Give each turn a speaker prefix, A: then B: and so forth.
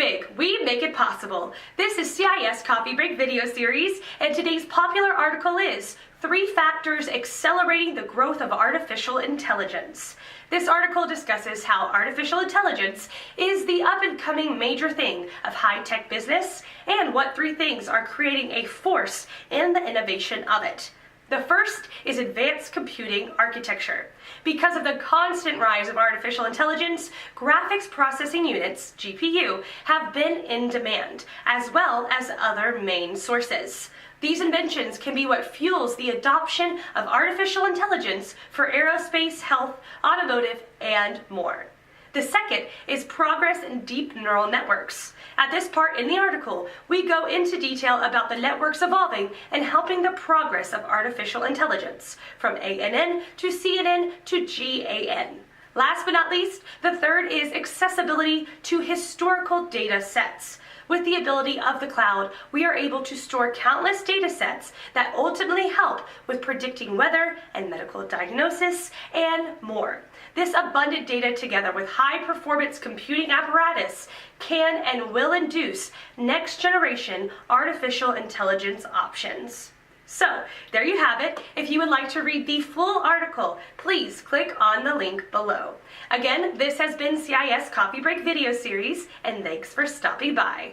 A: big, we make it possible. This is CIS Coffee Break video series, and today's popular article is 3 Factors Accelerating the Growth of Artificial Intelligence. This article discusses how artificial intelligence is the up-and-coming major thing of high-tech business and what 3 things are creating a force in the innovation of it. The first is advanced computing architecture. Because of the constant rise of artificial intelligence, graphics processing units, GPU, have been in demand, as well as other main sources. These inventions can be what fuels the adoption of artificial intelligence for aerospace, health, automotive, and more. The second is progress in deep neural networks. At this part in the article, we go into detail about the networks evolving and helping the progress of artificial intelligence, from ANN to CNN to GAN. Last but not least, the third is accessibility to historical data sets. With the ability of the cloud, we are able to store countless data sets that ultimately help with predicting weather and medical diagnosis and more. This abundant data, together with high-performance computing apparatus, can and will induce next-generation artificial intelligence options. So, there you have it. If you would like to read the full article, please click on the link below. Again, this has been CIS Coffee Break video series, and thanks for stopping by.